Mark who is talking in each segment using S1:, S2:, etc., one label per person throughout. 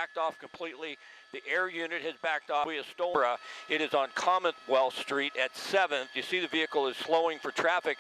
S1: backed off completely. The air unit has backed off. We have stolen. It is on Commonwealth Street at 7th. You see the vehicle is slowing for traffic.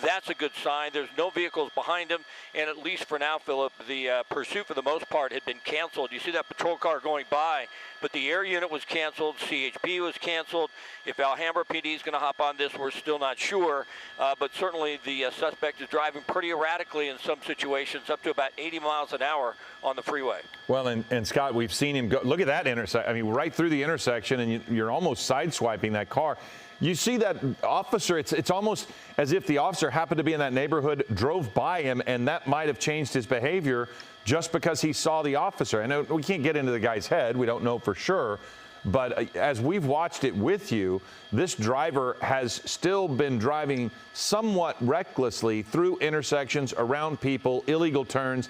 S1: That's a good sign. There's no vehicles behind him, and at least for now, Philip, the pursuit for the most part had been canceled. You see that patrol car going by, but the air unit was canceled, CHP was canceled. If Alhambra PD is going to hop on this, we're still not sure, but certainly the suspect is driving pretty erratically in some situations, up to about 80 miles an hour on the freeway.
S2: Well, and Scott, we've seen him go. Look at that intersection. I mean, right through the intersection, and you're almost sideswiping that car. You see that officer, it's almost as if the officer happened to be in that neighborhood, drove by him, and that might have changed his behavior just because he saw the officer. I know we can't get into the guy's head. We don't know for sure. But as we've watched it with you, this driver has still been driving somewhat recklessly through intersections, around people, illegal turns,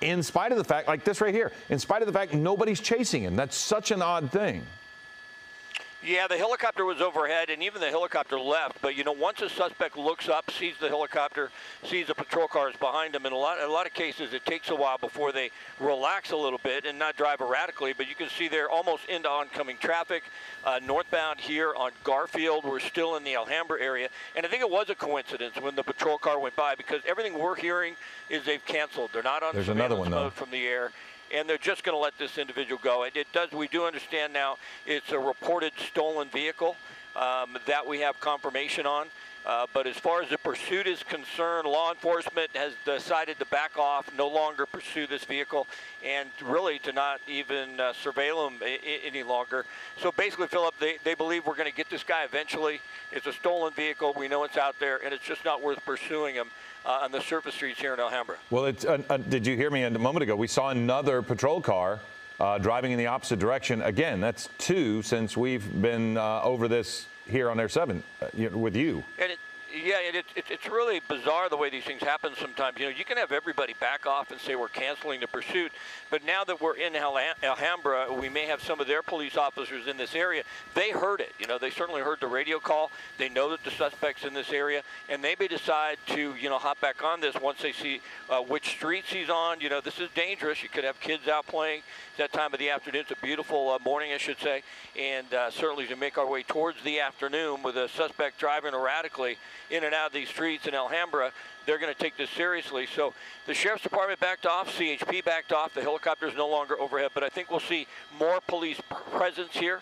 S2: in spite of the fact, like this right here, in spite of the fact nobody's chasing him. That's such an odd thing.
S1: Yeah, the helicopter was overhead, and even the helicopter left. But, you know, once a suspect looks up, sees the helicopter, sees the patrol cars behind him, in a lot of cases it takes a while before they relax a little bit and not drive erratically. But you can see they're almost into oncoming traffic. Northbound here on Garfield, we're still in the Alhambra area. And I think it was a coincidence when the patrol car went by, because everything we're hearing is they've canceled. They're not on surveillance mode from the air. And they're just going to let this individual go. We do understand now it's a reported stolen vehicle that we have confirmation on. But as far as the pursuit is concerned, law enforcement has decided to back off, no longer pursue this vehicle, and really to not even surveil him any longer. So basically, Philip, they believe we're going to get this guy eventually. It's a stolen vehicle. We know it's out there, and it's just not worth pursuing him on the surface streets here in Alhambra.
S2: Well, did you hear me a moment ago? We saw another patrol car driving in the opposite direction. Again, that's 2 since we've been over this here on Air 7 with you. And
S1: it's really bizarre the way these things happen sometimes. You know, you can have everybody back off and say we're canceling the pursuit, but now that we're in Alhambra, we may have some of their police officers in this area. They heard it. You know, they certainly heard the radio call. They know that the suspect's in this area, and they may decide to, you know, hop back on this once they see which streets he's on. You know, this is dangerous. You could have kids out playing that time of the afternoon. It's a beautiful morning, I should say, and certainly as we make our way towards the afternoon with a suspect driving erratically in and out of these streets in Alhambra, they're going to take this seriously. So the Sheriff's Department backed off, CHP backed off, the helicopter is no longer overhead, but I think we'll see more police presence here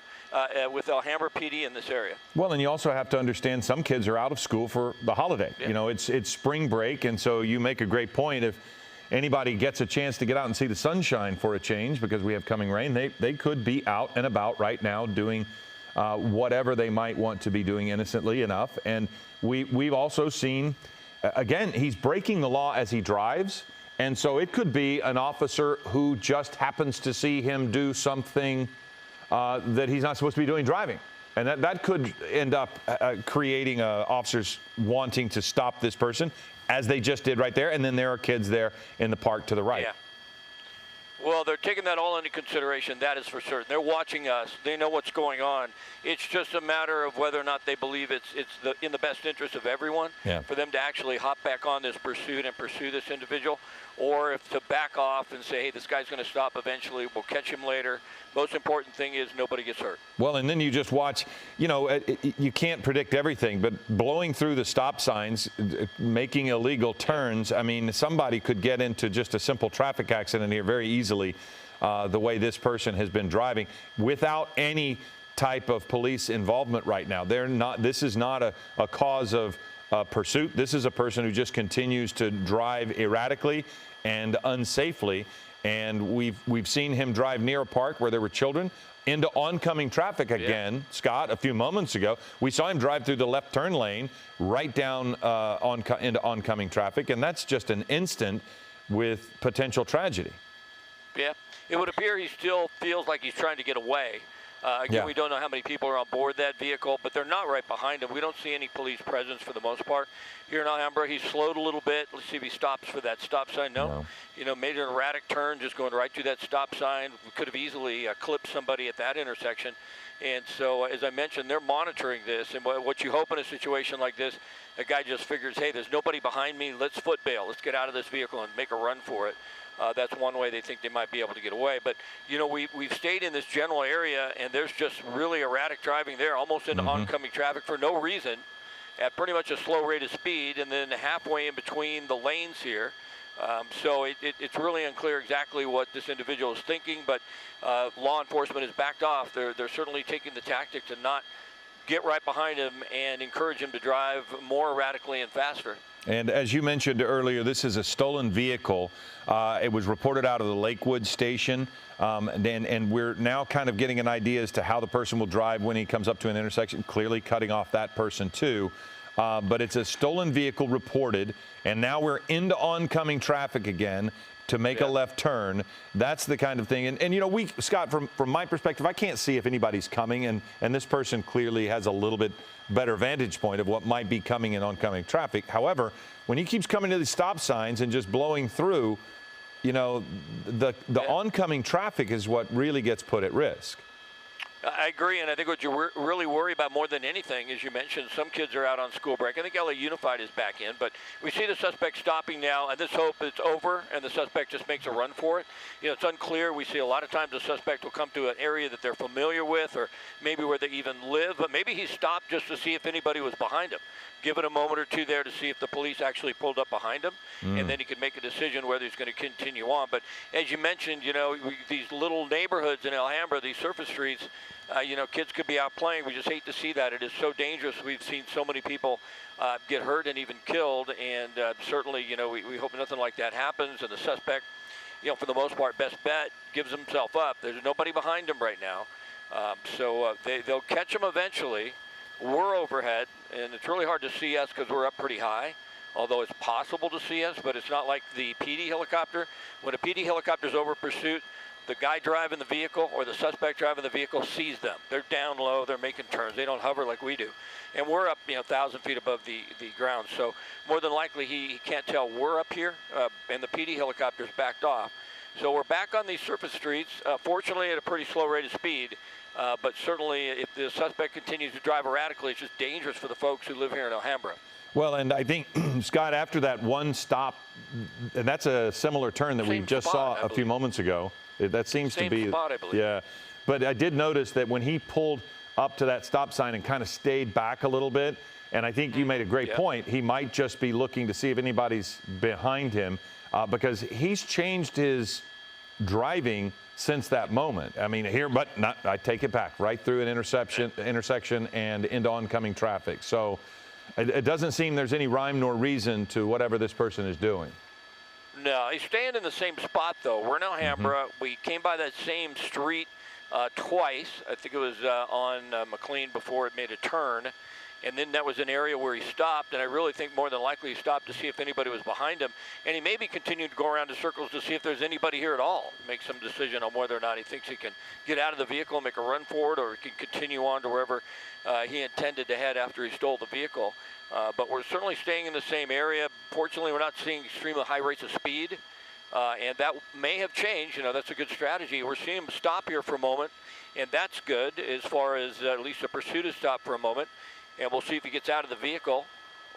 S1: with Alhambra PD in this area.
S2: Well, and you also have to understand some kids are out of school for the holiday. Yeah. You know, it's spring break, and so you make a great point. If anybody gets a chance to get out and see the sunshine for a change, because we have coming rain, they could be out and about right now doing whatever they might want to be doing innocently enough. And we've also seen, again, he's breaking the law as he drives. And so it could be an officer who just happens to see him do something that he's not supposed to be doing driving. And that could end up creating officers wanting to stop this person, as they just did right there. And then there are kids there in the park to the right.
S1: Yeah. Well, they're taking that all into consideration, that is for certain. They're watching us. They know what's going on. It's just a matter of whether or not they believe it's in the best interest of everyone for them to actually hop back on this pursuit and pursue this individual, or if to back off and say, hey, this guy's going to stop eventually, we'll catch him later. Most important thing is nobody gets hurt.
S2: Well, and then you just watch, you know, you can't predict everything, but blowing through the stop signs, making illegal turns, I mean, somebody could get into just a simple traffic accident here very easily, the way this person has been driving without any type of police involvement right now. This is not a cause of pursuit. This is a person who just continues to drive erratically and unsafely. And we've seen him drive near a park where there were children into oncoming traffic again. Yeah. Scott, a few moments ago, we saw him drive through the left turn lane right down into oncoming traffic. And that's just an instant with potential tragedy.
S1: Yeah, it would appear he still feels like he's trying to get away. Again, we don't know how many people are on board that vehicle, but they're not right behind him. We don't see any police presence for the most part. Here in Alhambra, he's slowed a little bit. Let's see if he stops for that stop sign. No. You know, made an erratic turn, just going right through that stop sign. We could have easily clipped somebody at that intersection. And so, as I mentioned, they're monitoring this. And what you hope in a situation like this, a guy just figures, hey, there's nobody behind me. Let's foot bail. Let's get out of this vehicle and make a run for it. That's one way they think they might be able to get away. But, you know, we've stayed in this general area, and there's just really erratic driving there, almost into oncoming traffic for no reason, at pretty much a slow rate of speed, and then halfway in between the lanes here. So it's really unclear exactly what this individual is thinking, but law enforcement has backed off. They're certainly taking the tactic to not get right behind him and encourage him to drive more erratically and faster.
S2: And as you mentioned earlier, this is a stolen vehicle. It was reported out of the Lakewood station, and we're now kind of getting an idea as to how the person will drive when he comes up to an intersection, clearly cutting off that person too. But it's a stolen vehicle reported, and now we're into oncoming traffic again to make a left turn. That's the kind of thing. And you know, Scott, from my perspective, I can't see if anybody's coming, and this person clearly has a little bit better vantage point of what might be coming in oncoming traffic. However, when he keeps coming to these stop signs and just blowing through, you know, the oncoming traffic is what really gets put at risk.
S1: I agree, and I think what you really worry about more than anything, as you mentioned, some kids are out on school break. I think LA Unified is back in, but we see the suspect stopping now, and let's hope it's over, and the suspect just makes a run for it. You know, it's unclear. We see a lot of times the suspect will come to an area that they're familiar with, or maybe where they even live, but maybe he stopped just to see if anybody was behind him. Give it a moment or two there to see if the police actually pulled up behind him, and then he could make a decision whether he's going to continue on. But as you mentioned, you know, these little neighborhoods in Alhambra, these surface streets, you know, kids could be out playing. We just hate to see that. It is so dangerous. We've seen so many people get hurt and even killed, and certainly, you know, we hope nothing like that happens. And the suspect, you know, for the most part, best bet, gives himself up. There's nobody behind him right now. So they'll catch him eventually. We're overhead, and it's really hard to see us because we're up pretty high, although it's possible to see us, but it's not like the PD helicopter. When a PD helicopter is over pursuit, the guy driving the vehicle or the suspect driving the vehicle sees them. They're down low, they're making turns. They don't hover like we do. And we're up, you know, 1,000 feet above the ground. So more than likely he can't tell we're up here, and the PD helicopter's backed off. So we're back on these surface streets, fortunately at a pretty slow rate of speed. But certainly if the suspect continues to drive erratically, it's just dangerous for the folks who live here in Alhambra.
S2: Well, and I think, Scott, after that one stop, and that's a similar turn that we just saw a few moments ago. That seems to be,
S1: spot, I believe.
S2: Yeah. But I did notice that when he pulled up to that stop sign and kind of stayed back a little bit, and I think you made a great point, he might just be looking to see if anybody's behind him, because he's changed his driving since that moment. I mean, here, but not, I take it back, right through an intersection and into oncoming traffic. So it doesn't seem there's any rhyme nor reason to whatever this person is doing.
S1: No, he's staying in the same spot, though. We're in Alhambra. We came by that same street twice. I think it was on McLean before it made a turn. And then that was an area where he stopped, and I really think more than likely he stopped to see if anybody was behind him. And he maybe continued to go around in circles to see if there's anybody here at all, make some decision on whether or not he thinks he can get out of the vehicle and make a run for it, or he can continue on to wherever he intended to head after he stole the vehicle. But we're certainly staying in the same area. Fortunately, we're not seeing extremely high rates of speed, and that may have changed. You know, that's a good strategy. We're seeing him stop here for a moment, and that's good as far as at least the pursuit has stopped for a moment. And we'll see if he gets out of the vehicle,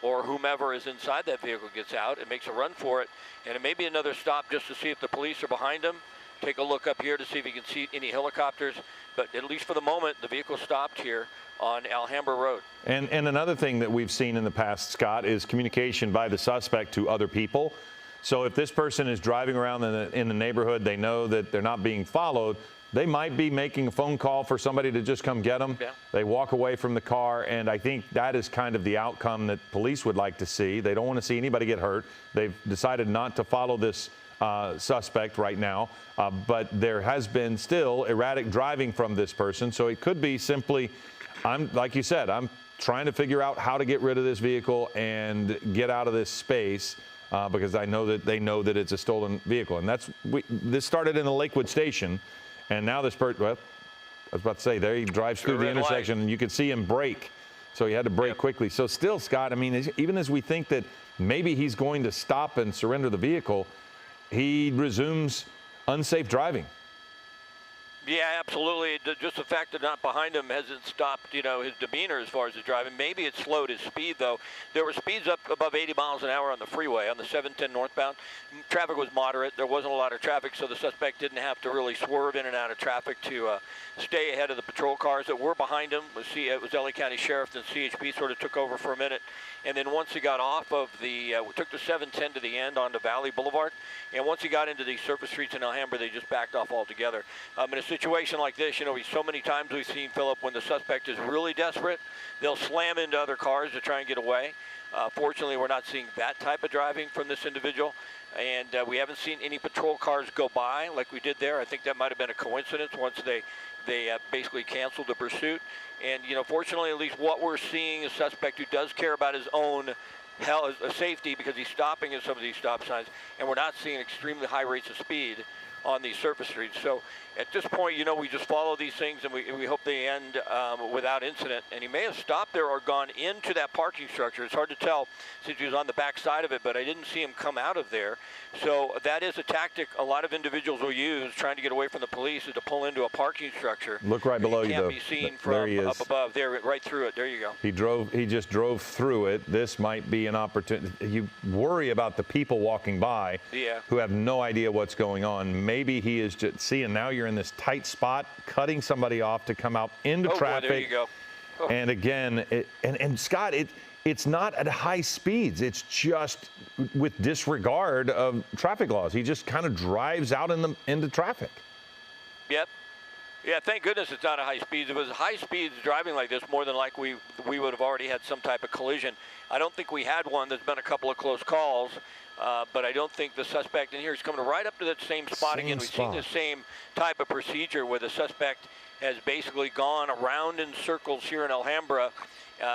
S1: or whomever is inside that vehicle gets out and makes a run for it. And it may be another stop just to see if the police are behind him. Take a look up here to see if he can see any helicopters. But at least for the moment, the vehicle stopped here on Alhambra Road.
S2: And another thing that we've seen in the past, Scott, is communication by the suspect to other people. So if this person is driving around in the neighborhood, they know that they're not being followed, they might be making a phone call for somebody to just come get them. Yeah. They walk away from the car, and I think that is kind of the outcome that police would like to see. They don't want to see anybody get hurt. They've decided not to follow this suspect right now, but there has been still erratic driving from this person. So it could be simply, like you said, I'm trying to figure out how to get rid of this vehicle and get out of this space. Because I know that they know that it's a stolen vehicle. And this started in the Lakewood station, and now this person, well, I was about to say, there he drives through the intersection, and you could see him brake. So he had to brake quickly. So still, Scott, I mean, even as we think that maybe he's going to stop and surrender the vehicle, he resumes unsafe driving.
S1: Yeah, absolutely. Just the fact that not behind him hasn't stopped, his demeanor as far as his driving. Maybe it slowed his speed, though. There were speeds up above 80 miles an hour on the freeway, on the 710 northbound. Traffic was moderate. There wasn't a lot of traffic, so the suspect didn't have to really swerve in and out of traffic to stay ahead of the patrol cars that were behind him. It was LA County Sheriff, and CHP sort of took over for a minute. And then once he got off of we took the 710 to the end onto Valley Boulevard, and once he got into the surface streets in Alhambra, they just backed off altogether. In a situation like this, so many times we've seen, Philip, when the suspect is really desperate, they'll slam into other cars to try and get away. Fortunately, we're not seeing that type of driving from this individual, and we haven't seen any patrol cars go by like we did there. I think that might have been a coincidence once they basically canceled the pursuit. And, fortunately, at least what we're seeing is a suspect who does care about his own safety, because he's stopping at some of these stop signs, and we're not seeing extremely high rates of speed on these surface streets. So at this point, we just follow these things, and we hope they end without incident. And he may have stopped there or gone into that parking structure. It's hard to tell since he was on the back side of it, but I didn't see him come out of there. So that is a tactic a lot of individuals will use trying to get away from the police, is to pull into a parking structure.
S2: Look right below you, though.
S1: Can't be seen from up above. There, right through it. There you go.
S2: He just drove through it. This might be an opportunity. You worry about the people walking by who have no idea what's going on. Maybe he is just seeing, now you're in this tight spot, cutting somebody off to come out into traffic.
S1: Boy, there you go.
S2: And again, and Scott, it's not at high speeds. It's just with disregard of traffic laws. He just kind of drives out into traffic.
S1: Yep. Yeah, thank goodness it's not a high speed. If it was high speeds driving like this, more than likely we would have already had some type of collision. I don't think we had one. There's been a couple of close calls. But I don't think the suspect in here is coming right up to that same spot again. We've seen the same type of procedure where the suspect has basically gone around in circles here in Alhambra.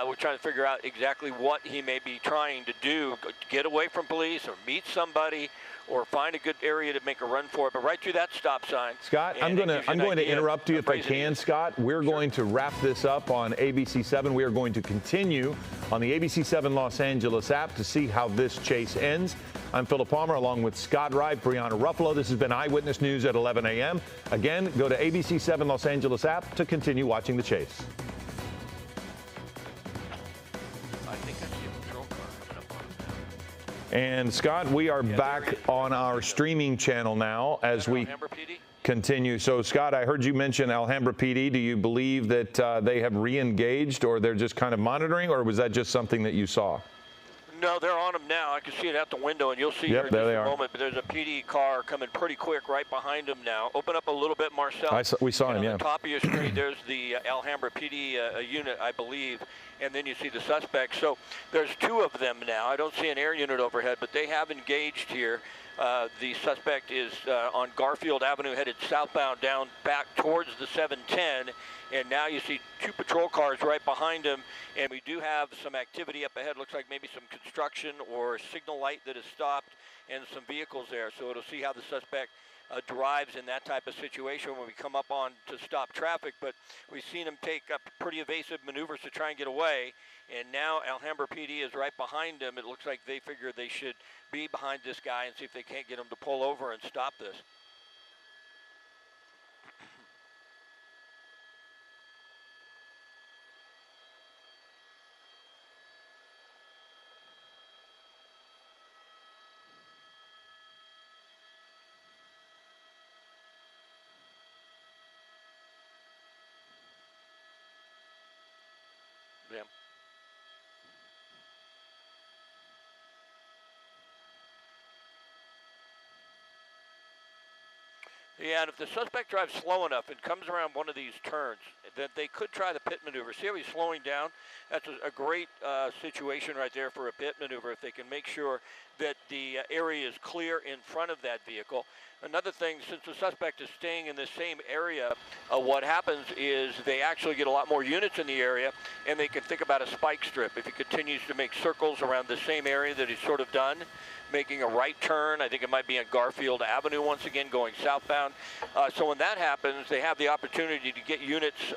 S1: We're trying to figure out exactly what he may be trying to do, get away from police or meet somebody or find a good area to make a run for it, but right through that stop sign.
S2: Scott, I'm going to interrupt you if I can, Scott. We're going to wrap this up on ABC7. We are going to continue on the ABC7 Los Angeles app to see how this chase ends. I'm Philip Palmer, along with Scott Wright, Brianna Ruffalo. This has been Eyewitness News at 11 a.m. Again, go to ABC7 Los Angeles app to continue watching the chase. And Scott, we are back on our streaming channel now as we continue. So Scott, I heard you mention Alhambra PD. Do you believe that they have re-engaged, or they're just kind of monitoring, or was that just something that you saw?
S1: No, they're on them now. I can see it out the window, and you'll see here in just a moment. But there's a PD car coming pretty quick right behind them now. Open up a little bit, Marcel.
S2: We saw him,
S1: On the top of your screen, there's the Alhambra PD unit, I believe, and then you see the suspect. So there's two of them now. I don't see an air unit overhead, but they have engaged here. The suspect is on Garfield Avenue, headed southbound down back towards the 710. And now you see two patrol cars right behind him, and we do have some activity up ahead. Looks like maybe some construction or signal light that has stopped, and some vehicles there. So it'll see how the suspect drives in that type of situation when we come up on to stop traffic. But we've seen him take up pretty evasive maneuvers to try and get away. And now Alhambra PD is right behind him. It looks like they figure they should be behind this guy and see if they can't get him to pull over and stop this. Yeah, and if the suspect drives slow enough and comes around one of these turns, then they could try the pit maneuver. See how he's slowing down? That's a great situation right there for a pit maneuver, if they can make sure that the area is clear in front of that vehicle. Another thing, since the suspect is staying in the same area, what happens is they actually get a lot more units in the area, and they can think about a spike strip. If he continues to make circles around the same area that he's sort of done, making a right turn, I think it might be on Garfield Avenue once again, going southbound. So when that happens, they have the opportunity to get units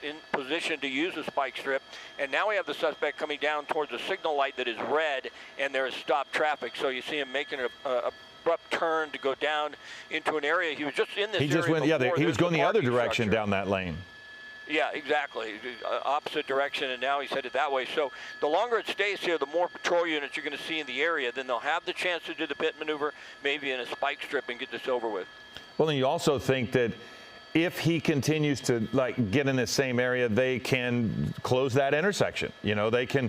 S1: in position to use a spike strip. And now we have the suspect coming down towards a signal light that is red, and there is stopped traffic. So you see him making a abrupt turn to go down into an area. He was just in this
S2: He just
S1: area
S2: went, yeah,
S1: before.
S2: he was going the other direction
S1: structure.
S2: down that lane.
S1: Yeah, exactly. Opposite direction, and now he's headed that way. So the longer it stays here, the more patrol units you're going to see in the area. Then they'll have the chance to do the pit maneuver, maybe in a spike strip, and get this over with.
S2: Well, then you also think that if he continues to get in the same area, they can close that intersection. You know, they can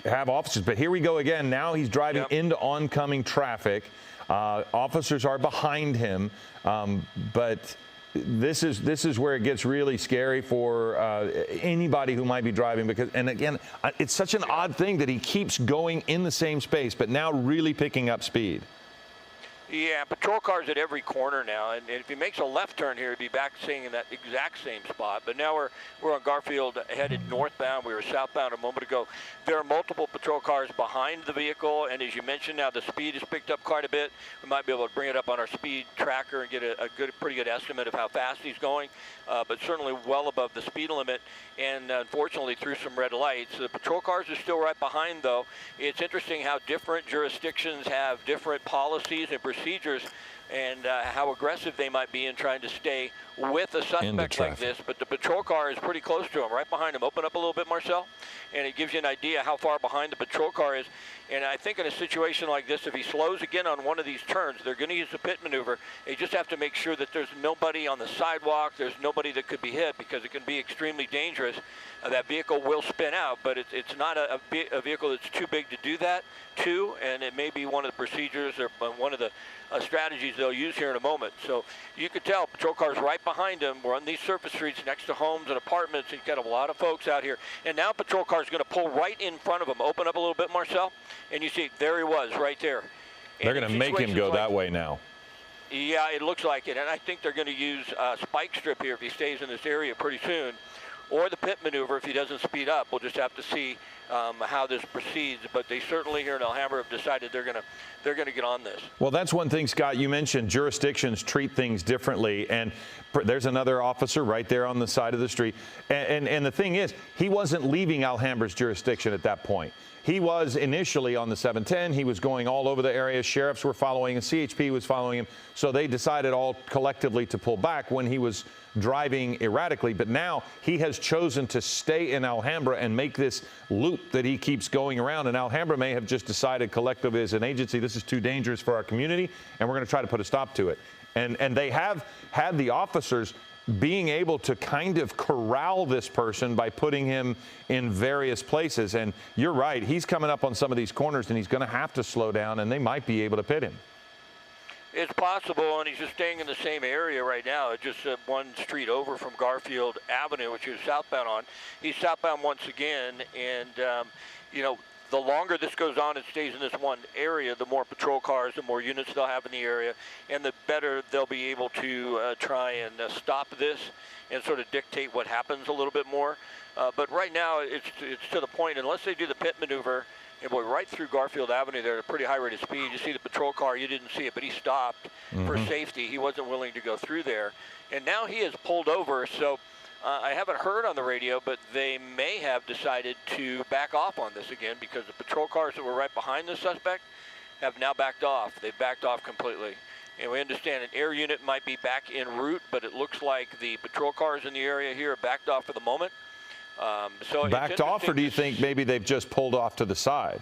S2: have officers. But here we go again. Now he's driving into oncoming traffic. Officers are behind him, but this is where it gets really scary for anybody who might be driving, because, and again, it's such an odd thing that he keeps going in the same space, but now really picking up speed.
S1: Yeah, patrol cars at every corner now, and if he makes a left turn here, he'd be back staying in that exact same spot. But now we're on Garfield, headed northbound. We were southbound a moment ago. There are multiple patrol cars behind the vehicle, and as you mentioned, now the speed has picked up quite a bit. We might be able to bring it up on our speed tracker and get a pretty good estimate of how fast he's going, but certainly well above the speed limit, and unfortunately through some red lights. The patrol cars are still right behind, though. It's interesting how different jurisdictions have different policies and procedures, and how aggressive they might be in trying to stay with a suspect like this. But the patrol car is pretty close to him, right behind him. Open up a little bit, Marcel, and it gives you an idea how far behind the patrol car is. And I think in a situation like this, if he slows again on one of these turns, they're going to use the pit maneuver. They just have to make sure that there's nobody on the sidewalk, there's nobody that could be hit, because it can be extremely dangerous. That vehicle will spin out, but it's not a vehicle that's too big to do that to, and it may be one of the procedures or one of the strategies they'll use here in a moment. So you could tell patrol cars right behind him. We're on these surface streets next to homes and apartments, and you've got a lot of folks out here. And now patrol car is going to pull right in front of him. Open up a little bit, Marcel, and you see there he was right there.
S2: They're going to make him go that way now.
S1: Yeah, it looks like it, and I think they're going to use a spike strip here if he stays in this area pretty soon, or the pit maneuver if he doesn't speed up. We'll just have to see how this proceeds, but they certainly here in Alhambra have decided they're going to get on this.
S2: Well, that's one thing, Scott. You mentioned jurisdictions treat things differently, and there's another officer right there on the side of the street. And the thing is, he wasn't leaving Alhambra's jurisdiction at that point. He was initially on the 710. He was going all over the area. Sheriffs were following him. CHP was following him. So they decided all collectively to pull back when he was driving erratically. But now he has chosen to stay in Alhambra and make this loop that he keeps going around. And Alhambra may have just decided collectively as an agency, this is too dangerous for our community, and we're going to try to put a stop to it. And they have had the officers being able to kind of corral this person by putting him in various places. And you're right, he's coming up on some of these corners, and he's going to have to slow down, and they might be able to pit him.
S1: It's possible, and he's just staying in the same area right now, just one street over from Garfield Avenue, which he was southbound on. He's southbound once again, and, you know, the longer this goes on and stays in this one area, the more patrol cars, the more units they'll have in the area, and the better they'll be able to try and stop this and sort of dictate what happens a little bit more. But right now, it's to the point, unless they do the pit maneuver, and we're right through Garfield Avenue there at a pretty high rate of speed. You see the patrol car, you didn't see it, but he stopped for safety. He wasn't willing to go through there. And now he has pulled over, so I haven't heard on the radio, but they may have decided to back off on this again, because the patrol cars that were right behind the suspect have now backed off. They've backed off completely. And we understand an air unit might be back en route, but it looks like the patrol cars in the area here are backed off for the moment. So
S2: backed off, or do you think maybe they've just pulled off to the side?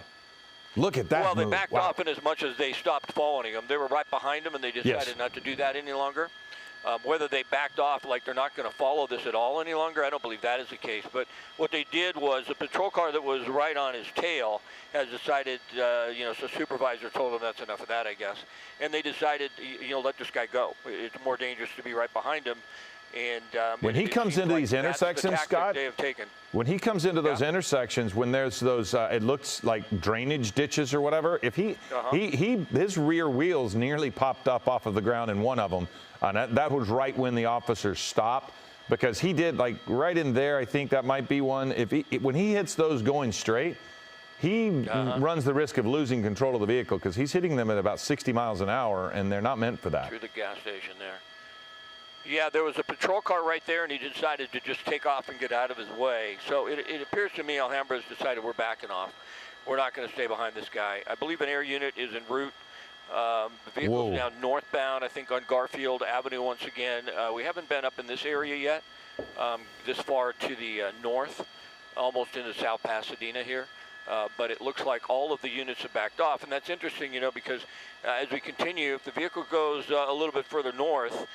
S2: Look at that.
S1: Well,
S2: move.
S1: they backed off in as much as they stopped following him. They were right behind him, and they decided not to do that any longer. Whether they backed off like they're not going to follow this at all any longer, I don't believe that is the case. But what they did was the patrol car that was right on his tail has decided, you know, so supervisor told him that's enough of that, I guess. And they decided, you know, let this guy go. It's more dangerous to be right behind him. And
S2: when he comes into these intersections, Scott,
S1: they have taken.
S2: When he comes into those intersections, when there's those, it looks like drainage ditches or whatever, if his rear wheels nearly popped up off of the ground in one of them. That was right when the officers stopped, because he did, like right in there, I think that might be one. When he hits those going straight, he runs the risk of losing control of the vehicle, because he's hitting them at about 60 miles an hour, and they're not meant for that.
S1: Through the gas station there. Yeah, there was a patrol car right there, and he decided to just take off and get out of his way. So it appears to me Alhambra's decided we're backing off. We're not going to stay behind this guy. I believe an air unit is en route. The vehicle's
S2: Whoa.
S1: now northbound, I think, on Garfield Avenue once again. We haven't been up in this area yet, this far to the north, almost into South Pasadena here. But it looks like all of the units have backed off, and that's interesting, you know, because as we continue, if the vehicle goes a little bit further north,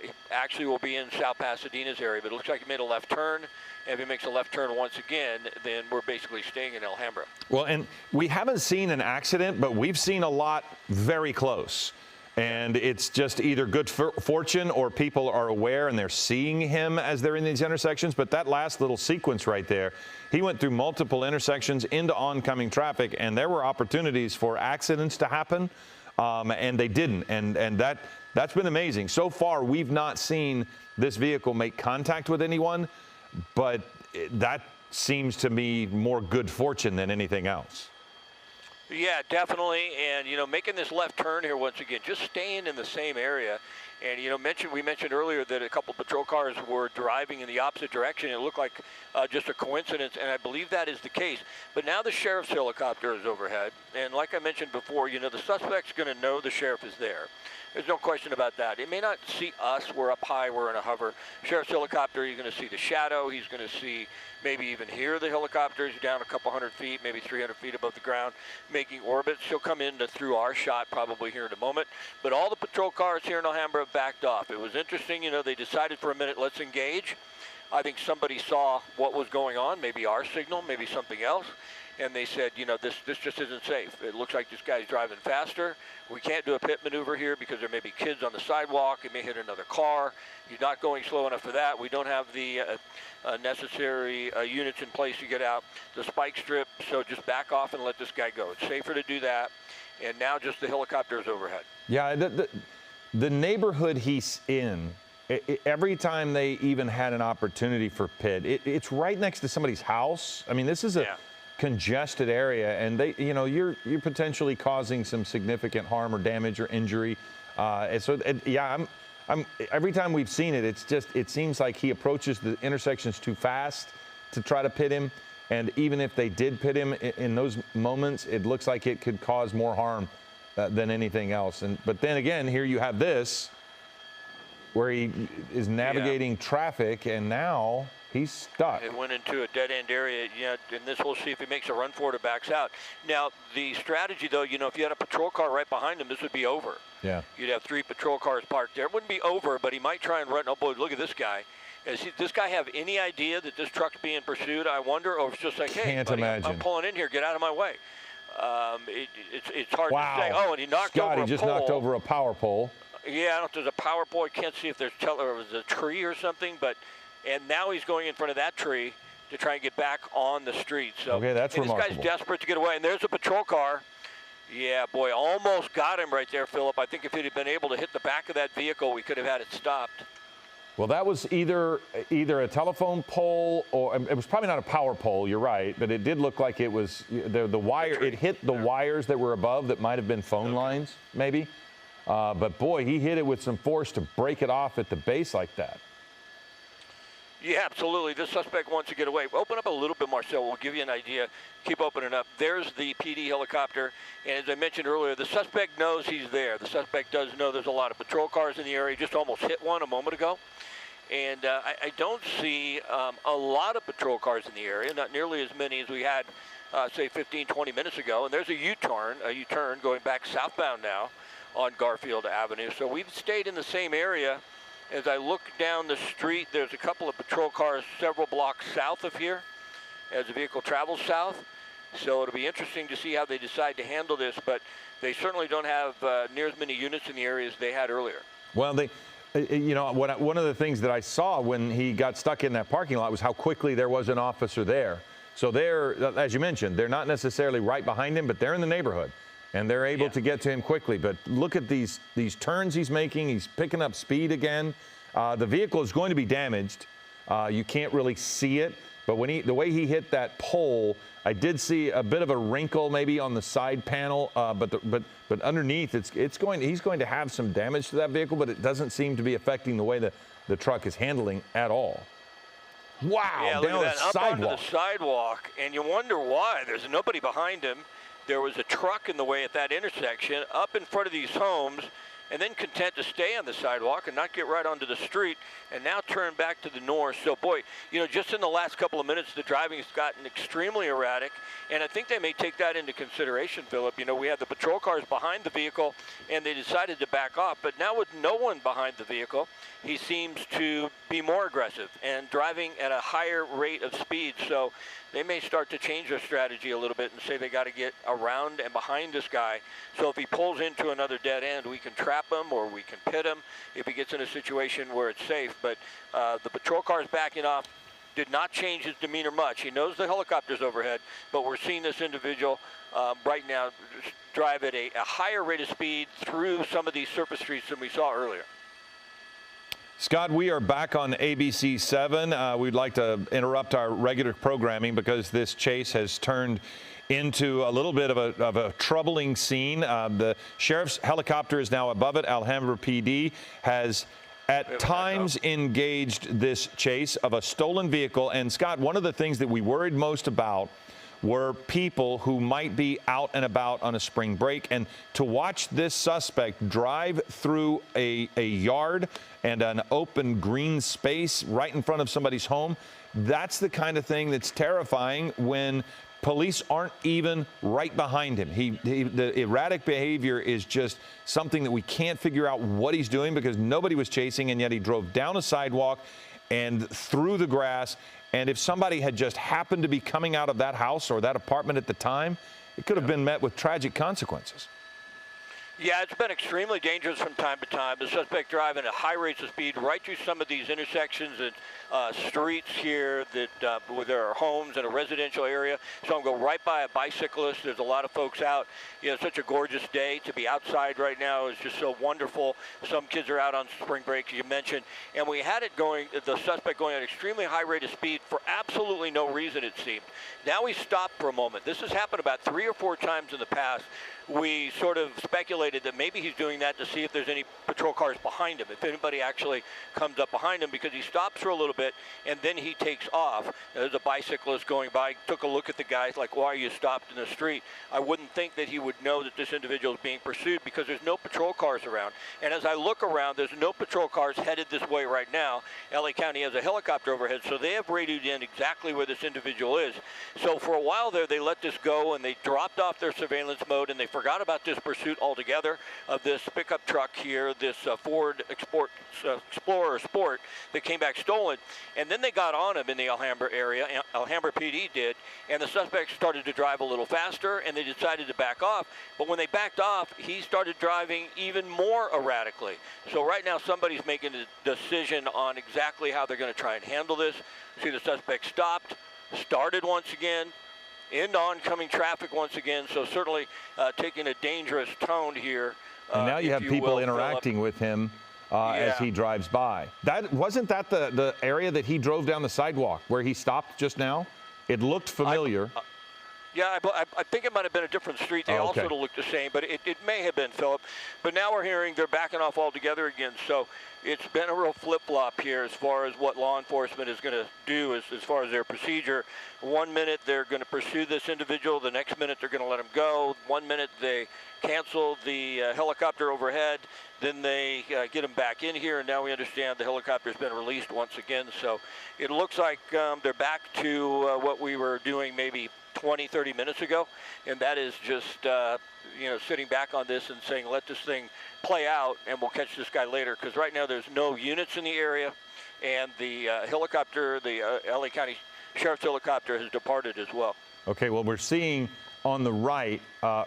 S1: it actually will be in South Pasadena's area, but it looks like he made a left turn. And if he makes a left turn once again, then we're basically staying in Alhambra.
S2: Well, and we haven't seen an accident, but we've seen a lot very close. And it's just either good fortune or people are aware and they're seeing him as they're in these intersections. But that last little sequence right there, he went through multiple intersections into oncoming traffic, and there were opportunities for accidents to happen, and they didn't. And that's been amazing. So far, we've not seen this vehicle make contact with anyone, but that seems to me more good fortune than anything else.
S1: Yeah, definitely. And, you know, making this left turn here once again, just staying in the same area. And, you know, we mentioned earlier that a couple of patrol cars were driving in the opposite direction. It looked like just a coincidence, and I believe that is the case. But now the sheriff's helicopter is overhead. And like I mentioned before, you know, the suspect's going to know the sheriff is there. There's no question about that. It may not see us. We're up high. We're in a hover. Sheriff's helicopter, you're going to see the shadow. He's going to see, maybe even hear the helicopter. He's down a couple hundred feet, maybe 300 feet above the ground, making orbits. He'll come in through our shot probably here in a moment. But all the patrol cars here in Alhambra have backed off. It was interesting. You know, they decided for a minute, let's engage. I think somebody saw what was going on, maybe our signal, maybe something else. And they said, you know, this just isn't safe. It looks like this guy's driving faster. We can't do a pit maneuver here because there may be kids on the sidewalk. He may hit another car. He's not going slow enough for that. We don't have the necessary units in place to get out the spike strip, so just back off and let this guy go. It's safer to do that. And now just the helicopter is overhead.
S2: Yeah, the neighborhood he's in, every time they even had an opportunity for pit, it's right next to somebody's house. I mean, this is a congested area, and you're potentially causing some significant harm or damage or injury. I'm every time we've seen it, it seems like he approaches the intersections too fast to try to pit him. And even if they did pit him in those moments, it looks like it could cause more harm than anything else. But then again, here you have this, where he is navigating traffic, and now he's stuck.
S1: It went into a dead-end area, and this we'll see if he makes a run for it or backs out. Now, the strategy, though, if you had a patrol car right behind him, this would be over.
S2: Yeah.
S1: You'd have 3 patrol cars parked there. It wouldn't be over, but he might try and run. Oh, boy, look at this guy. Does this guy have any idea that this truck's being pursued, I wonder? Or it's just like, hey, buddy, I'm pulling in here. Get out of my way. It's hard to say. Oh, and he knocked over a pole.
S2: Scott, he just knocked over a power pole.
S1: Yeah, I don't know if there's a power pole. I can't see if there's a tree or something, and now he's going in front of that tree to try and get back on the street. So
S2: okay, that's remarkable.
S1: This guy's desperate to get away, and there's a patrol car. Yeah, boy, almost got him right there, Philip. I think if he'd have been able to hit the back of that vehicle, we could have had it stopped.
S2: Well, that was either a telephone pole, or it was probably not a power pole, you're right, but it did look like it was the wire. It hit the wires that were above that might have been phone lines, maybe. But boy, he hit it with some force to break it off at the base like that.
S1: Yeah, absolutely. This suspect wants to get away. Open up a little bit, Marcel. We'll give you an idea. Keep opening up. There's the PD helicopter. And as I mentioned earlier, the suspect knows he's there. The suspect does know there's a lot of patrol cars in the area. Just almost hit one a moment ago. And I don't see a lot of patrol cars in the area, not nearly as many as we had, say, 15, 20 minutes ago. And there's a U-turn going back southbound now on Garfield Avenue. So we've stayed in the same area. As I look down the street, there's a couple of patrol cars several blocks south of here as the vehicle travels south. So it'll be interesting to see how they decide to handle this, but they certainly don't have near as many units in the area as they had earlier.
S2: Well, one of the things that I saw when he got stuck in that parking lot was how quickly there was an officer there. So they're, as you mentioned, they're not necessarily right behind him, but they're in the neighborhood. And they're able to get to him quickly. But look at these turns he's making. He's picking up speed again. The vehicle is going to be damaged. You can't really see it. But the way he hit that pole, I did see a bit of a wrinkle maybe on the side panel. But underneath, he's going to have some damage to that vehicle. But it doesn't seem to be affecting the way the truck is handling at all. Wow!
S1: Yeah, look
S2: down
S1: at that,
S2: the
S1: up
S2: sidewalk.
S1: onto the sidewalk, and you wonder why. There's nobody behind him. there was a truck in the way at that intersection up in front of these homes, and then content to stay on the sidewalk and not get right onto the street, and now turn back to the north. So, boy, you know, just in the last couple of minutes, the driving has gotten extremely erratic, and I think they may take that into consideration, Philip. You know, we had the patrol cars behind the vehicle, and they decided to back off, but now with no one behind the vehicle, he seems to be more aggressive and driving at a higher rate of speed. So they may start to change their strategy a little bit and say they got to get around and behind this guy. So if he pulls into another dead end, we can trap him or we can pit him if he gets in a situation where it's safe. But the patrol car's backing off did not change his demeanor much. He knows the helicopter's overhead, but we're seeing this individual right now drive at a higher rate of speed through some of these surface streets than we saw earlier.
S2: Scott, we are back on ABC 7. We'd like to interrupt our regular programming because this chase has turned into a little bit of a troubling scene. The sheriff's helicopter is now above it. Alhambra PD has at times engaged this chase of a stolen vehicle. And Scott, one of the things that we worried most about were people who might be out and about on a spring break. And to watch this suspect drive through a yard and an open green space right in front of somebody's home, that's the kind of thing that's terrifying when police aren't even right behind him. The erratic behavior is just something that we can't figure out what he's doing because nobody was chasing, and yet he drove down a sidewalk and through the grass. And if somebody had just happened to be coming out of that house or that apartment at the time, it could have been met with tragic consequences.
S1: Yeah, it's been extremely dangerous from time to time. The suspect driving at high rates of speed right through some of these intersections and streets here that where there are homes in a residential area. So I'm going right by a bicyclist. There's a lot of folks out. You know, such a gorgeous day to be outside right now is just so wonderful. Some kids are out on spring break, as you mentioned. And we had it going, the suspect going at an extremely high rate of speed for absolutely no reason, it seemed. Now he stopped for a moment. This has happened about 3 or 4 times in the past. We sort of speculated that maybe he's doing that to see if there's any patrol cars behind him, if anybody actually comes up behind him, because he stops for a little bit and then he takes off. There's a bicyclist going by, took a look at the guy, like, why are you stopped in the street? I wouldn't think that he would know that this individual is being pursued because there's no patrol cars around. And as I look around, there's no patrol cars headed this way right now. LA County has a helicopter overhead, so they have radioed in exactly where this individual is. So for a while there, they let this go and they dropped off their surveillance mode and they forgot about this pursuit altogether of this pickup truck here, this Ford Explorer Sport that came back stolen. And then they got on him in the Alhambra area, Alhambra PD did, and the suspect started to drive a little faster and they decided to back off. But when they backed off, he started driving even more erratically. So right now somebody's making a decision on exactly how they're going to try and handle this. See, the suspect stopped, started once again, into oncoming traffic once again, so certainly taking a dangerous tone here.
S2: And now you have people interacting with him as he drives by. Wasn't that the area that he drove down the sidewalk where he stopped just now? It looked familiar.
S1: Yeah, I think it might have been a different street. They all sort of looked the same, but it may have been, Philip. But now we're hearing they're backing off altogether again. So it's been a real flip-flop here as far as what law enforcement is going to do as far as their procedure. 1 minute they're going to pursue this individual. The next minute they're going to let him go. 1 minute they cancel the helicopter overhead. Then they get him back in here, and now we understand the helicopter's been released once again. So it looks like they're back to what we were doing maybe 20, 30 minutes ago, and that is just, you know, sitting back on this and saying, let this thing play out, and we'll catch this guy later, because right now there's no units in the area, and the helicopter, the LA County Sheriff's helicopter has departed as well.
S2: Okay, well, we're seeing on the right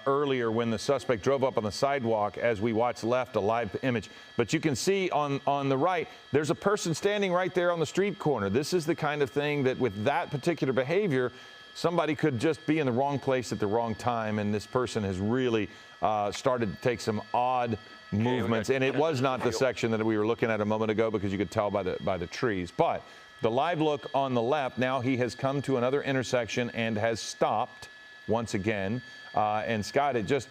S2: earlier when the suspect drove up on the sidewalk, as we watch left, a live image. But you can see on the right, there's a person standing right there on the street corner. This is the kind of thing that with that particular behavior, somebody could just be in the wrong place at the wrong time, and this person has really started to take some odd movements. And it was not the section that we were looking at a moment ago because you could tell by the trees. But the live look on the left, now he has come to another intersection and has stopped once again. And Scott, it just,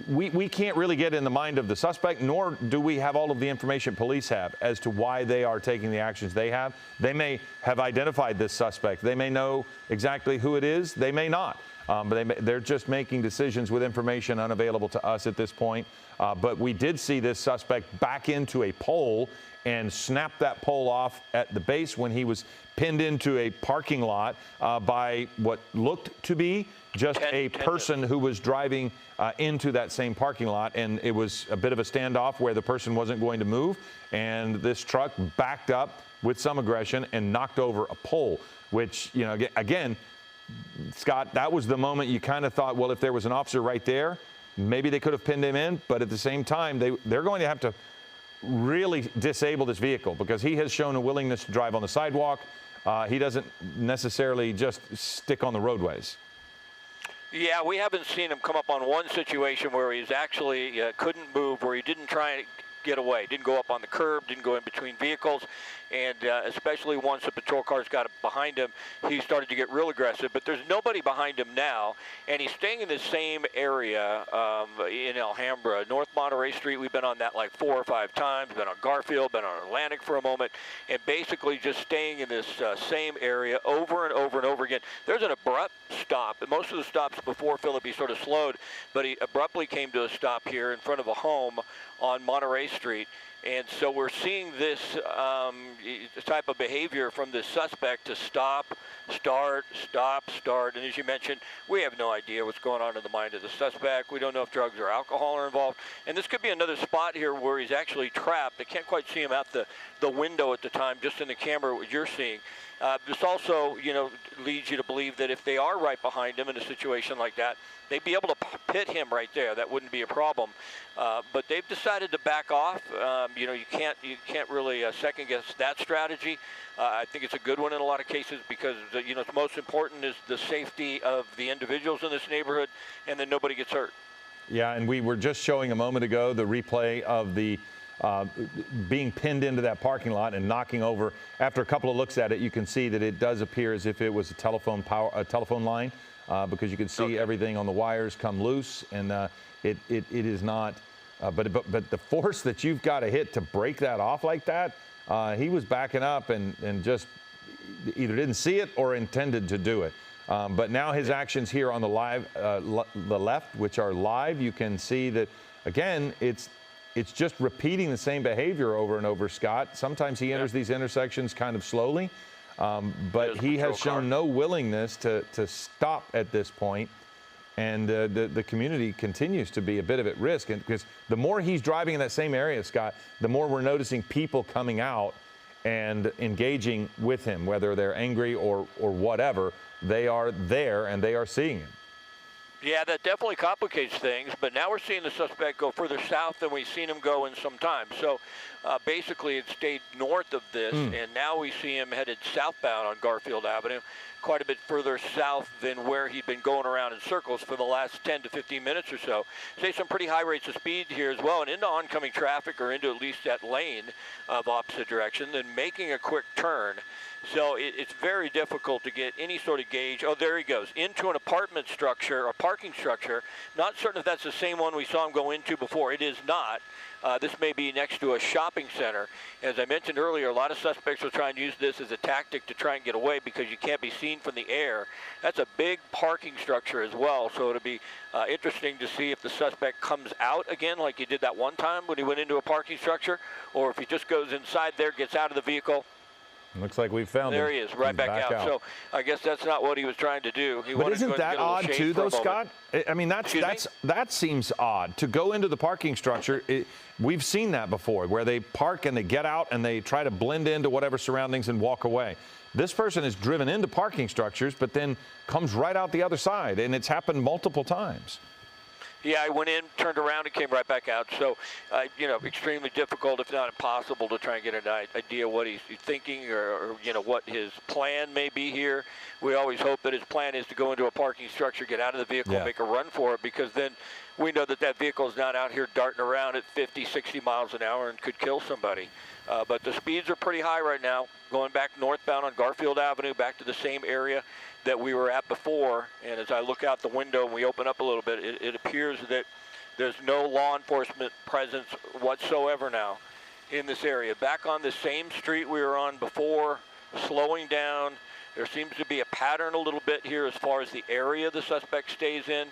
S2: we can't really get in the mind of the suspect, nor do we have all of the information police have as to why they are taking the actions they have. They may have identified this suspect. They may know exactly who it is. They may not. But they're just making decisions with information unavailable to us at this point. But we did see this suspect back into a pole and snap that pole off at the base when he was pinned into a parking lot by what looked to be just a person who was driving into that same parking lot. And it was a bit of a standoff where the person wasn't going to move. And this truck backed up with some aggression and knocked over a pole, which, you know, again, Scott, that was the moment you kind of thought, well, if there was an officer right there, maybe they could have pinned him in. But at the same time, they're going to have to really disable this vehicle because he has shown a willingness to drive on the sidewalk. He doesn't necessarily just stick on the roadways.
S1: Yeah, we haven't seen him come up on one situation where he's actually couldn't move, where he didn't try and get away, didn't go up on the curb, didn't go in between vehicles. And especially once the patrol cars got behind him, he started to get real aggressive. But there's nobody behind him now, and he's staying in the same area in Alhambra. North Monterey Street, we've been on that like 4 or 5 times, been on Garfield, been on Atlantic for a moment, and basically just staying in this same area over and over and over again. There's an abrupt stop. Most of the stops before Philip, he sort of slowed, but he abruptly came to a stop here in front of a home on Monterey Street. And so we're seeing this type of behavior from this suspect to stop, start, stop, start. And as you mentioned, we have no idea what's going on in the mind of the suspect. We don't know if drugs or alcohol are involved. And this could be another spot here where he's actually trapped. I can't quite see him out the window at the time, just in the camera, what you're seeing. This also, you know, leads you to believe that if they are right behind him in a situation like that, they'd be able to pit him right there. That wouldn't be a problem. But they've decided to back off. You know, you can't really second guess that strategy. I think it's a good one in a lot of cases because, you know, the most important is the safety of the individuals in this neighborhood, and then nobody gets hurt.
S2: Yeah, and we were just showing a moment ago the replay of the being pinned into that parking lot and knocking over. After a couple of looks at it, you can see that it does appear as if it was a telephone line because you can see everything on the wires come loose, and it is not. But the force that you've got to hit to break that off like that, he was backing up and just either didn't see it or intended to do it. But now his actions here on the left, which are live, you can see that again it's just repeating the same behavior over and over, Scott. Sometimes he enters these intersections kind of slowly, but he has shown no willingness to stop at this point. And the community continues to be a bit of at risk. And because the more he's driving in that same area, Scott, the more we're noticing people coming out and engaging with him, whether they're angry or whatever. They are there and they are seeing him.
S1: Yeah, that definitely complicates things, but now we're seeing the suspect go further south than we've seen him go in some time. So basically it stayed north of this, and now we see him headed southbound on Garfield Avenue, quite a bit further south than where he'd been going around in circles for the last 10 to 15 minutes or so. Say some pretty high rates of speed here as well, and into oncoming traffic or into at least that lane of opposite direction, then making a quick turn. So it's very difficult to get any sort of gauge. Oh, there he goes, into an apartment structure, a parking structure. Not certain if that's the same one we saw him go into before. It is not. This may be next to a shopping center. As I mentioned earlier, a lot of suspects will try and use this as a tactic to try and get away because you can't be seen from the air. That's a big parking structure as well, so it'll be interesting to see if the suspect comes out again like he did that one time when he went into a parking structure, or if he just goes inside there, gets out of the vehicle.
S2: Looks like we found him.
S1: There he is, right back out. So I guess that's not what he was trying to do.
S2: But isn't that odd too, though, Scott? I mean, that seems odd to go into the parking structure. We've seen that before, where they park and they get out and they try to blend into whatever surroundings and walk away. This person is driven into parking structures, but then comes right out the other side, and it's happened multiple times.
S1: Yeah, I went in, turned around, and came right back out. So, you know, extremely difficult, if not impossible, to try and get an idea what he's thinking or, you know, what his plan may be here. We always hope that his plan is to go into a parking structure, get out of the vehicle, and make a run for it, because then we know that that vehicle is not out here darting around at 50, 60 miles an hour and could kill somebody. But the speeds are pretty high right now, going back northbound on Garfield Avenue, back to the same area that we were at before. And as I look out the window and we open up a little bit, it appears that there's no law enforcement presence whatsoever now in this area. Back on the same street we were on before, slowing down, There seems to be a pattern a little bit here as far as the area the suspect stays in.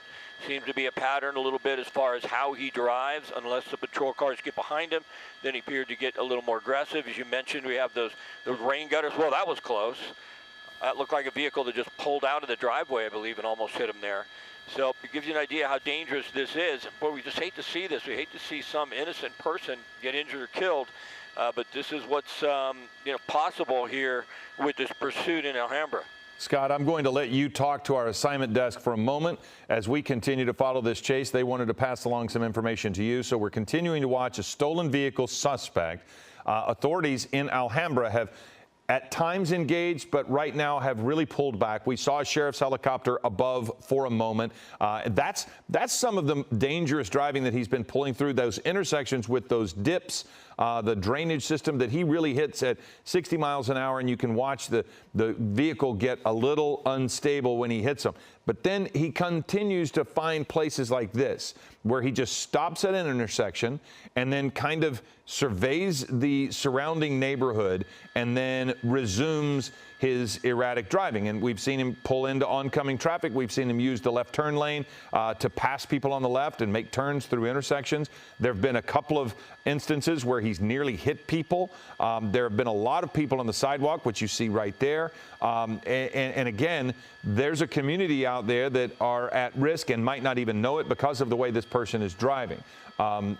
S1: Seems to be a pattern a little bit as far as how he drives. Unless the patrol cars get behind him, then he appeared to get a little more aggressive. As you mentioned, we have those rain gutters. Well, that was close. That looked like a vehicle that just pulled out of the driveway, I believe, and almost hit him there. So it gives you an idea how dangerous this is. Boy, we just hate to see this. We hate to see some innocent person get injured or killed. But this is what's possible here with this pursuit in Alhambra.
S2: Scott, I'm going to let you talk to our assignment desk for a moment as we continue to follow this chase. They wanted to pass along some information to you, so we're continuing to watch a stolen vehicle suspect. Authorities in Alhambra have at times engaged, but right now have really pulled back. We saw a sheriff's helicopter above for a moment. That's some of the dangerous driving that he's been pulling through those intersections with those dips, the drainage system that he really hits at 60 miles an hour, and you can watch the vehicle get a little unstable when he hits them. But then he continues to find places like this where he just stops at an intersection and then kind of surveys the surrounding neighborhood and then resumes his erratic driving. And we've seen him pull into oncoming traffic. We've seen him use the left turn lane to pass people on the left and make turns through intersections. There have been a couple of instances where he's nearly hit people. There have been a lot of people on the sidewalk, which you see right there. And again, there's a community out there that are at risk and might not even know it because of the way this person is driving.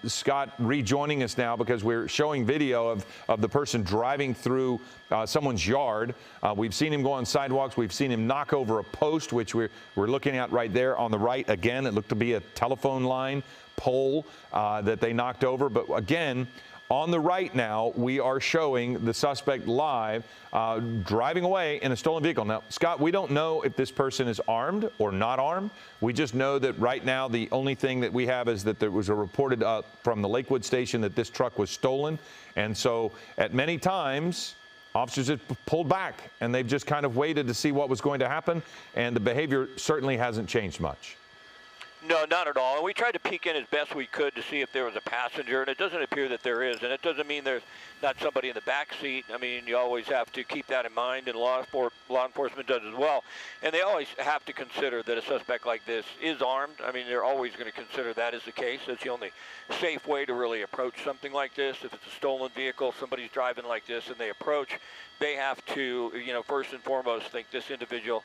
S2: Scott rejoining us now because we're showing video of the person driving through someone's yard. We've seen him go on sidewalks. We've seen him knock over a post, which we're looking at right there on the right. Again, it looked to be a telephone line pole that they knocked over. But again, on the right now, we are showing the suspect live driving away in a stolen vehicle. Now, Scott, we don't know if this person is armed or not armed. We just know that right now the only thing that we have is that there was a reported from the Lakewood station that this truck was stolen. And so at many times, officers have pulled back and they've just kind of waited to see what was going to happen. And the behavior certainly hasn't changed much.
S1: No, not at all. And we tried to peek in as best we could to see if there was a passenger, and it doesn't appear that there is. And it doesn't mean there's not somebody in the back seat. I mean, you always have to keep that in mind, and law enforcement does as well. And they always have to consider that a suspect like this is armed. I mean, they're always going to consider that as the case. That's the only safe way to really approach something like this. If it's a stolen vehicle, somebody's driving like this, and they approach, they have to, first and foremost think this individual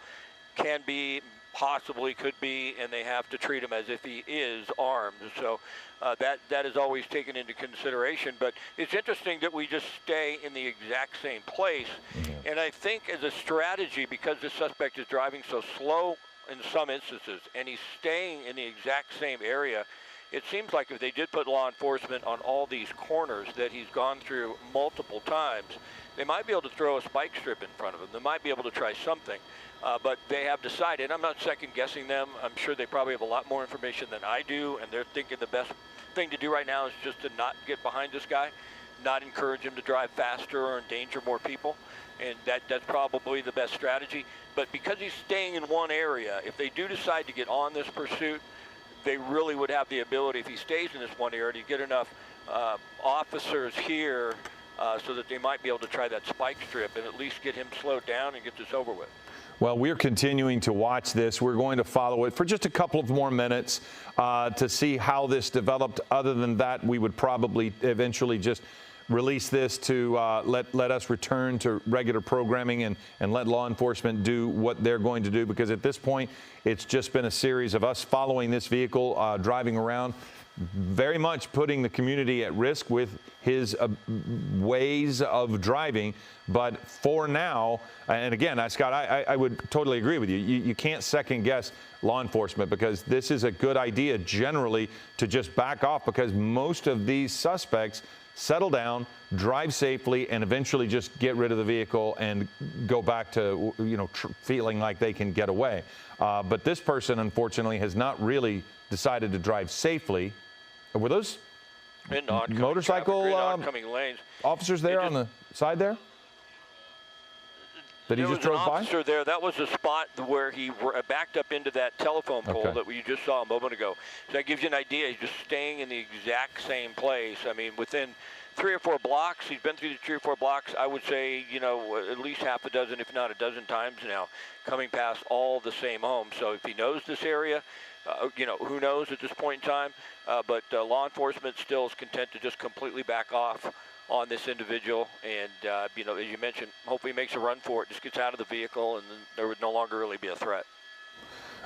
S1: can be, possibly could be, and they have to treat him as if he is armed. So that is always taken into consideration. But it's interesting that we just stay in the exact same place. Mm-hmm. And I think as a strategy, because the suspect is driving so slow in some instances, and he's staying in the exact same area, it seems like if they did put law enforcement on all these corners that he's gone through multiple times, they might be able to throw a spike strip in front of him. They might be able to try something. But they have decided, I'm not second guessing them, I'm sure they probably have a lot more information than I do, and they're thinking the best thing to do right now is just to not get behind this guy, not encourage him to drive faster or endanger more people, and that's probably the best strategy. But because he's staying in one area, if they do decide to get on this pursuit, they really would have the ability, if he stays in this one area, to get enough officers here so that they might be able to try that spike strip and at least get him slowed down and get this over with.
S2: Well, we're continuing to watch this. We're going to follow it for just a couple of more minutes to see how this developed. Other than that, we would probably eventually just release this to let us return to regular programming and let law enforcement do what they're going to do, because at this point, it's just been a series of us following this vehicle, driving around, very much putting the community at risk with his ways of driving. But for now, and again, Scott, I would totally agree with you. You can't second guess law enforcement, because this is a good idea generally to just back off, because most of these suspects settle down, drive safely, and eventually just get rid of the vehicle and go back to, feeling like they can get away. But this person, unfortunately, has not really decided to drive safely. Were those motorcycle
S1: oncoming lanes
S2: officers there on the side there? That he just drove by?
S1: There was an officer there. That was the spot where he backed up into that telephone pole that you just saw a moment ago. So that gives you an idea. He's just staying in the exact same place. I mean, within 3 or 4 blocks. He's been through the 3 or 4 blocks, I would say, you know, at least half a dozen, if not a dozen times now, coming past all the same homes. So if he knows this area, you know, who knows at this point in time, but law enforcement still is content to just completely back off on this individual. And, you know, as you mentioned, hopefully he makes a run for it, just gets out of the vehicle, and then there would no longer really be a threat.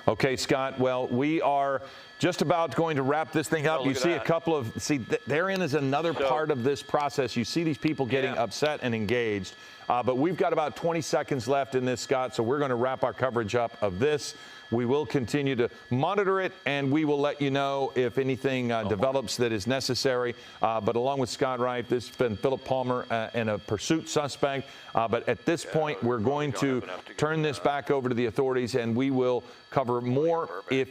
S2: Okay, Scott, well, we are just about going to wrap this thing up. You see a couple of, therein is another part of this process. You see these people getting upset and engaged, but we've got about 20 seconds left in this, Scott, so we're going to wrap our coverage up of this. We will continue to monitor it, and we will let you know if anything develops that is necessary. But along with Scott Wright, this has been Philip Palmer and a pursuit suspect. But at this point, we're going to turn this back over to the authorities, and we will cover more if